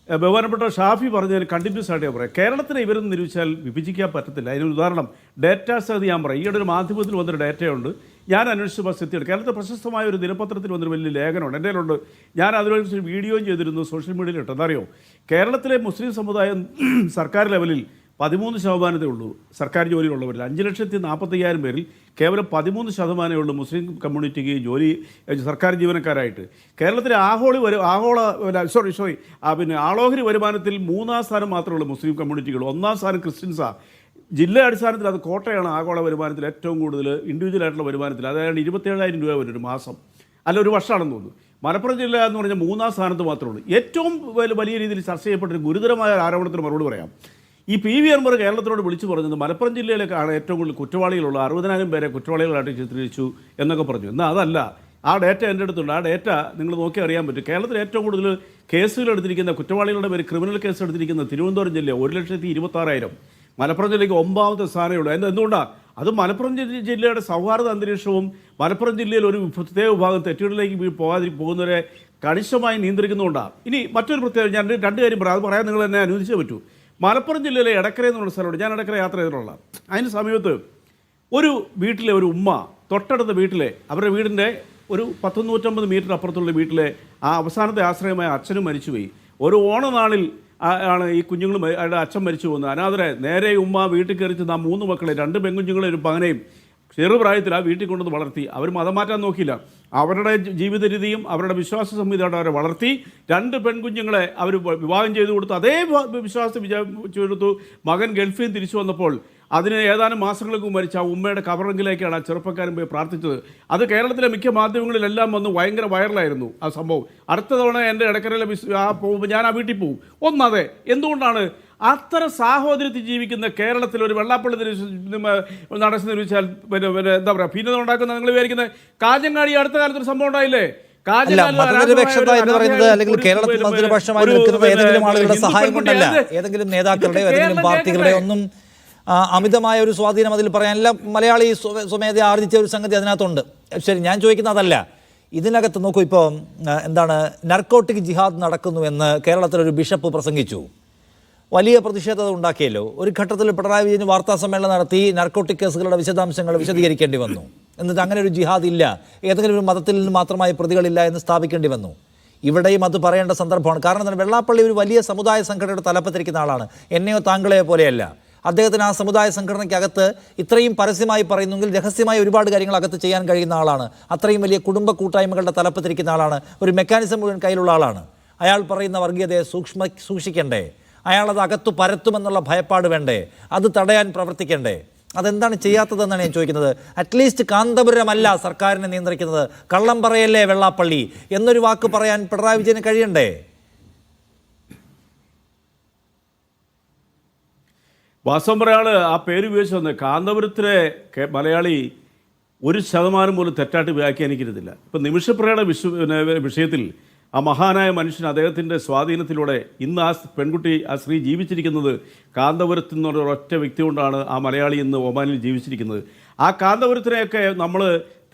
ബഹുമാനപ്പെട്ട ഷാഫി പറഞ്ഞതിന് കണ്ടിന്യൂസ് ആയിട്ട് ഞാൻ പറയാം. കേരളത്തിനെ ഇവരൊന്നും നിരൂപിച്ചാൽ വിഭജിക്കാൻ പറ്റത്തില്ല. അതിനൊരു ഉദാഹരണം ഡേറ്റാ സതി ഞാൻ പറയാം. ഈയിടെ ഒരു മാധ്യമത്തിൽ വന്നൊരു ഡേറ്റയുണ്ട്, ഞാൻ അന്വേഷിച്ചപ്പോൾ സത്യമാണ്. കേരളത്തിൽ പ്രശസ്തമായ ഒരു ദിനപത്രത്തിൽ വന്നൊരു വലിയ ലേഖനമുണ്ട്, എൻ്റെ കയ്യിലുണ്ട്. ഞാൻ അതിനനുസരിച്ച് വീഡിയോയും ചെയ്തിരുന്നു, സോഷ്യൽ മീഡിയയിൽ ഇട്ടു. അതറിയോ, കേരളത്തിലെ മുസ്ലിം സമുദായം സർക്കാർ ലെവലിൽ 13% ഉള്ളൂ സർക്കാർ ജോലിയിലുള്ളവരിൽ. 5,40,000 പേരിൽ കേവലം 13% ഉള്ളൂ മുസ്ലിം കമ്മ്യൂണിറ്റിക്ക് ജോലി സർക്കാർ ജീവനക്കാരായിട്ട്. കേരളത്തിലെ ആളോഹരി വരുമാനത്തിൽ 3-ാം സ്ഥാനം മാത്രമേ ഉള്ളൂ മുസ്ലിം കമ്മ്യൂണിറ്റികൾ. 1-ാം സ്ഥാനം ക്രിസ്ത്യൻസാണ്. ജില്ലാ അടിസ്ഥാനത്തിൽ അത് കോട്ടയാണ് ആഗോള വരുമാനത്തിൽ ഏറ്റവും കൂടുതൽ, ഇൻഡിവിജ്വലായിട്ടുള്ള വരുമാനത്തിൽ. അതായത് 27,000 രൂപ വരും ഒരു മാസം, അല്ല ഒരു വർഷമാണെന്ന് തോന്നുന്നു. മലപ്പുറം ജില്ല എന്ന് പറഞ്ഞാൽ 3-ാം സ്ഥാനത്ത് മാത്രമേ ഉള്ളൂ. ഏറ്റവും വലിയ രീതിയിൽ ചർച്ച ചെയ്യപ്പെട്ടൊരു ഗുരുതരമായ ആരോപണത്തിന് മറുപടി പറയാം. ഈ പി വി അൻവർ കേരളത്തിനോട് വിളിച്ചു പറഞ്ഞത് മലപ്പുറം ജില്ലയിലേക്കാണ് ഏറ്റവും കൂടുതൽ കുറ്റവാളികളുള്ള 60,000 പേരെ കുറ്റവാളികളായിട്ട് ചിത്രീകരിച്ചു എന്നൊക്കെ പറഞ്ഞു. എന്നാൽ അതല്ല, ആ ഡേറ്റ എൻ്റെ അടുത്തുണ്ട്. ആ ഡേറ്റ നിങ്ങൾ നോക്കി അറിയാൻ പറ്റും. കേരളത്തിൽ ഏറ്റവും കൂടുതൽ കേസുകൾ എടുത്തിരിക്കുന്ന കുറ്റവാളികളുടെ പേര്, ക്രിമിനൽ കേസ് എടുത്തിരിക്കുന്ന തിരുവനന്തപുരം ജില്ല 1,26,000. മലപ്പുറം ജില്ലയ്ക്ക് 9-ാമത്തെ സ്ഥാനമേ ഉള്ളൂ. എന്തുകൊണ്ടാണ്? അത് മലപ്പുറം ജില്ലയുടെ സൗഹാർദ്ദ അന്തരീക്ഷവും മലപ്പുറം ജില്ലയിൽ ഒരു പ്രത്യേക വിഭാഗം തെറ്റുകളിലേക്ക് പോകുന്നവരെ കണിശമായി നിയന്ത്രിക്കുന്നുകൊണ്ടാണ്. ഇനി മറ്റൊരു പ്രത്യേകത, ഞാൻ 2 കാര്യം പറയാം. അത് പറയാൻ നിങ്ങൾ എന്നെ അനുവദിച്ചേ പറ്റൂ. മലപ്പുറം ജില്ലയിലെ എടക്കര എന്നുള്ള സ്ഥലമുണ്ട്. ഞാൻ എടക്കര യാത്ര ചെയ്തിട്ടുള്ള. അതിന് സമീപത്ത് ഒരു വീട്ടിലെ ഒരു ഉമ്മ, തൊട്ടടുത്ത വീട്ടിലെ അവരുടെ വീടിൻ്റെ ഒരു 150 മീറ്റർ അപ്പുറത്തുള്ള വീട്ടിലെ ആ അവസാനത്തെ ആശ്രയമായ അച്ഛനും മരിച്ചുപോയി. ഒരു ഓണനാളിൽ ആണ് ഈ കുഞ്ഞുങ്ങളും അയാളുടെ അച്ഛൻ മരിച്ചു പോകുന്നത്. അനാഥരെ നേരെ ഉമ്മ വീട്ടിൽ കയറി ചെന്ന 3 മക്കളെ, 2 പെൺകുഞ്ഞുങ്ങളെ ഒരു പകനെയും ചെറുപ്രായത്തിൽ ആ വീട്ടിൽ കൊണ്ടുവന്ന് വളർത്തി. അവർ മതം മാറ്റാൻ നോക്കിയില്ല. അവരുടെ ജീവിത രീതിയും അവരുടെ വിശ്വാസ സംഹിതയോടെ അവരെ വളർത്തി. 2 പെൺകുഞ്ഞുങ്ങളെ അവർ വിവാഹം ചെയ്തു കൊടുത്തു. അതേ വിശ്വാസം വിജയിച്ചെടുത്തു. മകൻ ഗൾഫിൽ നിന്ന് തിരിച്ചു വന്നപ്പോൾ അതിന് ഏതാനും മാസങ്ങൾക്ക് മരിച്ച ആ ഉമ്മയുടെ കബറങ്കിലേക്കാണ് ആ ചെറുപ്പക്കാരൻ പോയി പ്രാർത്ഥിച്ചത്. അത് കേരളത്തിലെ മിക്ക മാധ്യമങ്ങളിലെല്ലാം വന്ന് ഭയങ്കര വൈറലായിരുന്നു ആ സംഭവം. അടുത്ത തവണ എൻ്റെ ഇടക്കരയിലെ പോകുമ്പോൾ ഞാൻ ആ വീട്ടിൽ പോകും. ഒന്നതെ എന്തുകൊണ്ടാണ് അത്തരം സാഹോദര്യത്തിൽ ജീവിക്കുന്ന കേരളത്തിൽ ഒരു വെള്ളാപ്പള്ളി നടത്തി നിർമ്മിച്ചാൽ എന്താ പറയുക ഭിന്നത ഉണ്ടാക്കുന്ന നിങ്ങൾ വിചാരിക്കുന്നത്? കാഞ്ഞങ്ങാടി അടുത്ത കാലത്തൊരു സംഭവം ഉണ്ടായില്ലേ? മതനിരപേക്ഷത എന്ന് പറയുന്നത് അല്ലെങ്കിൽ കേരളത്തിൽ മതനിരപക്ഷമായി നിൽക്കുന്നത് ഏതെങ്കിലും ആളുകളുടെ സഹായം കൊണ്ടല്ല, ഏതെങ്കിലും നേതാക്കളുടെയോ ഏതെങ്കിലും പാർട്ടികളുടെയോ ഒന്നും അമിതമായ ഒരു സ്വാധീനം അതിൽ പറയാനില്ല. മലയാളി സ്വമേധ ആർജിച്ച ഒരു സംഗതി അതിനകത്തുണ്ട്. ശരി, ഞാൻ ചോദിക്കുന്നത് അതല്ല. ഇതിനകത്ത് നോക്കൂ, ഇപ്പോൾ എന്താണ് നർക്കോട്ടിക് ജിഹാദ് നടക്കുന്നുവെന്ന് കേരളത്തിലൊരു ബിഷപ്പ് പ്രസംഗിച്ചു. വലിയ പ്രതിഷേധത ഉണ്ടാക്കിയല്ലോ. ഒരു ഘട്ടത്തിൽ പിണറായി വിജയൻ വാർത്താ സമ്മേളനം നടത്തി നർക്കോട്ടിക് കേസുകളുടെ വിശദാംശങ്ങൾ വിശദീകരിക്കേണ്ടി വന്നു. എന്നിട്ട് അങ്ങനെ ഒരു ജിഹാദ് ഇല്ല, ഏതെങ്കിലും ഒരു മതത്തിൽ നിന്ന് മാത്രമായി പ്രതികളില്ല എന്ന് സ്ഥാപിക്കേണ്ടി വന്നു. ഇവിടെയും അത് പറയേണ്ട സന്ദർഭമാണ്. കാരണം എന്താണ്, വെള്ളാപ്പള്ളി ഒരു വലിയ സമുദായ സംഘടനയുടെ തലപ്പത്തിരിക്കുന്ന ആളാണ്. എന്നെയോ താങ്കളെയോ പോലെയല്ല. അദ്ദേഹത്തിന് ആ സമുദായ സംഘടനയ്ക്കകത്ത് ഇത്രയും പരസ്യമായി പറയുന്നെങ്കിൽ രഹസ്യമായി ഒരുപാട് കാര്യങ്ങൾ അകത്ത് ചെയ്യാൻ കഴിയുന്ന ആളാണ്. അത്രയും വലിയ കുടുംബ കൂട്ടായ്മകളുടെ തലപ്പത്തിരിക്കുന്ന ആളാണ്. ഒരു മെക്കാനിസം മുഴുവൻ കയ്യിലുള്ള ആളാണ്. അയാൾ പറയുന്ന വർഗീയതയെ സൂക്ഷിക്കണ്ടേ? അയാളത് അകത്തു പരത്തുമെന്നുള്ള ഭയപ്പാട് വേണ്ടേ? അത് തടയാൻ പ്രവർത്തിക്കണ്ടേ? അതെന്താണ് ചെയ്യാത്തതെന്നാണ് ഞാൻ ചോദിക്കുന്നത്. അറ്റ്ലീസ്റ്റ് കാന്തപുരമല്ല സർക്കാരിനെ നിയന്ത്രിക്കുന്നത്, കള്ളം പറയല്ലേ വെള്ളാപ്പള്ളി എന്നൊരു വാക്ക് പറയാൻ പിണറായി വിജയന് കഴിയണ്ടേ? വാസ്തവം പറയാൾ ആ പേര് ഉപയോഗിച്ച് വന്നത് കാന്തപുരത്തിലെ മലയാളി 1% പോലും തെറ്റായിട്ട് വ്യാഖ്യാനിക്കരുതില്ല. ഇപ്പം നിമിഷപ്രയുടെ വിഷയത്തിൽ ആ മഹാനായ മനുഷ്യൻ അദ്ദേഹത്തിൻ്റെ സ്വാധീനത്തിലൂടെ ഇന്ന് ആ പെൺകുട്ടി, ആ സ്ത്രീ ജീവിച്ചിരിക്കുന്നത് കാന്തപുരത്തിൽ നിന്നൊരു ഒറ്റ വ്യക്തി കൊണ്ടാണ് ആ മലയാളി ഇന്ന് ഒമാനിൽ ജീവിച്ചിരിക്കുന്നത്. ആ കാന്തപുരത്തിനെയൊക്കെ നമ്മൾ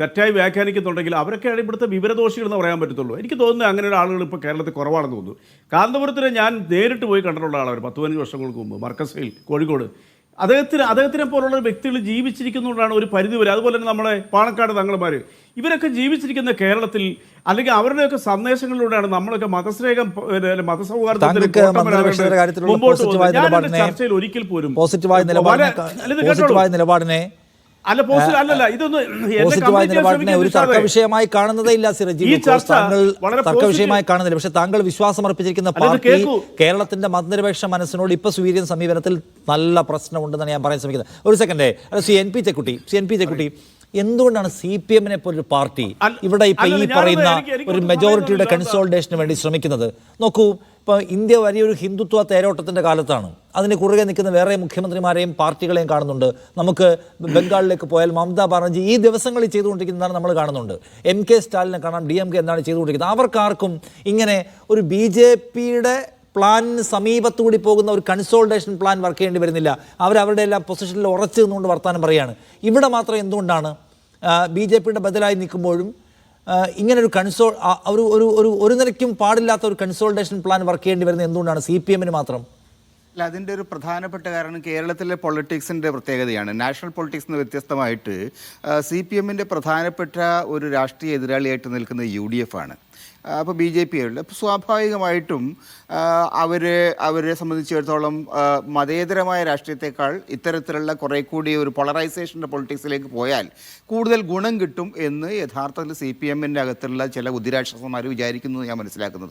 തെറ്റായി വ്യാഖ്യാനിക്കുന്നുണ്ടെങ്കിൽ അവരൊക്കെയാണ് ഇവിടുത്തെ വിവരദോഷികളെന്ന് പറയാൻ പറ്റത്തുള്ളൂ. എനിക്ക് തോന്നുന്നത് അങ്ങനെയുള്ള ആളുകൾ ഇപ്പോൾ കേരളത്തിൽ കുറവാണെന്ന് തോന്നുന്നു. കാന്തപുരത്തിനെ ഞാൻ നേരിട്ട് പോയി കണ്ടിട്ടുള്ള ആളാണ് ഒരു 10-15 വർഷങ്ങൾക്ക് മുമ്പ് മർക്കസയിൽ കോഴിക്കോട്. അദ്ദേഹത്തിനെ പോലുള്ള വ്യക്തികൾ ജീവിച്ചിരിക്കുന്നതുകൊണ്ടാണ് ഒരു പരിധി വരെ. അതുപോലെ തന്നെ നമ്മളെ പാണക്കാട് തങ്ങൾമാർ, ഇവരൊക്കെ ജീവിച്ചിരിക്കുന്ന കേരളത്തിൽ അല്ലെങ്കിൽ അവരുടെയൊക്കെ സന്ദേശങ്ങളിലൂടെയാണ് നമ്മളൊക്കെ മതസ്നേഹം മതസൗഹാർദ്ദത്തിൽ ചർച്ചയിൽ ഒരിക്കൽ പോലും നിലപാടിനെ ഒരു തർക്ക വിഷയമായി കാണുന്നതേ ഇല്ല സിറജി. തർക്ക വിഷയമായി കാണുന്നില്ല. പക്ഷെ താങ്കൾ വിശ്വാസം അർപ്പിച്ചിരിക്കുന്ന പാർട്ടി കേരളത്തിന്റെ മതനിരപേക്ഷ മനസ്സിനോട് ഇപ്പൊ സ്വീകരിക്കുന്ന സമീപനത്തിൽ നല്ല പ്രശ്നമുണ്ടെന്നാണ് ഞാൻ പറയാൻ ശ്രമിക്കുന്നത്. ഒരു second, C N P Chekkutty എന്തുകൊണ്ടാണ് CPM-നെ പോലൊരു പാർട്ടി ഇവിടെ ഇപ്പൊ ഈ പറയുന്ന ഒരു മെജോറിറ്റിയുടെ കൺസോളിഡേഷന് വേണ്ടി ശ്രമിക്കുന്നത്? നോക്കൂ, ഇപ്പോൾ ഇന്ത്യ വലിയൊരു ഹിന്ദുത്വ തേരോട്ടത്തിൻ്റെ കാലത്താണ്. അതിന് കുറുകെ നിൽക്കുന്ന വേറെ മുഖ്യമന്ത്രിമാരെയും പാർട്ടികളെയും കാണുന്നുണ്ട്. നമുക്ക് ബംഗാളിലേക്ക് പോയാൽ മമതാ ബാനർജി ഈ ദിവസങ്ങളിൽ ചെയ്തുകൊണ്ടിരിക്കുന്നതാണ് നമ്മൾ കാണുന്നുണ്ട്. MK സ്റ്റാലിനെ കാണാം, DMK എന്താണ് ചെയ്തുകൊണ്ടിരിക്കുന്നത്. അവർക്കാർക്കും ഇങ്ങനെ ഒരു BJP-യുടെ പ്ലാനിന് സമീപത്തുകൂടി പോകുന്ന ഒരു കൺസോൾട്ടേഷൻ പ്ലാൻ വർക്ക് ചെയ്യേണ്ടി വരുന്നില്ല. അവരവരുടെ എല്ലാം പൊസിഷനിൽ ഉറച്ചു നിന്നുകൊണ്ട് വർത്താനം പറയുകയാണ്. ഇവിടെ മാത്രം എന്തുകൊണ്ടാണ് BJP-യുടെ ബദലായി നിൽക്കുമ്പോഴും ഇങ്ങനൊരു ഒരു നിലയ്ക്കും പാടില്ലാത്ത ഒരു കൺസോൾട്ടേഷൻ പ്ലാൻ വർക്ക് ചെയ്യേണ്ടി വരുന്നത് എന്തുകൊണ്ടാണ് CPM-ന് മാത്രം? അല്ല, അതിൻ്റെ ഒരു പ്രധാനപ്പെട്ട കാരണം കേരളത്തിലെ പൊളിറ്റിക്സിൻ്റെ പ്രത്യേകതയാണ്. നാഷണൽ പൊളിറ്റിക്സിൽ നിന്ന് വ്യത്യസ്തമായിട്ട് CPM-ൻ്റെ പ്രധാനപ്പെട്ട ഒരു രാഷ്ട്രീയ എതിരാളിയായിട്ട് നിൽക്കുന്നത് UDF ആണ്. അപ്പോൾ BJP ആയുള്ള അപ്പോൾ സ്വാഭാവികമായിട്ടും അവരെ സംബന്ധിച്ചിടത്തോളം മതേതരമായ രാഷ്ട്രീയത്തെക്കാൾ ഇത്തരത്തിലുള്ള കുറേ കൂടി ഒരു പോളറൈസേഷൻ്റെ പൊളിറ്റിക്സിലേക്ക് പോയാൽ കൂടുതൽ ഗുണം കിട്ടും എന്ന് യഥാർത്ഥത്തിൽ CPM-ൻ്റെ അകത്തുള്ള ചില ഉദ്ദിരാക്ഷസന്മാർ വിചാരിക്കുന്നു ഞാൻ മനസ്സിലാക്കുന്നത്.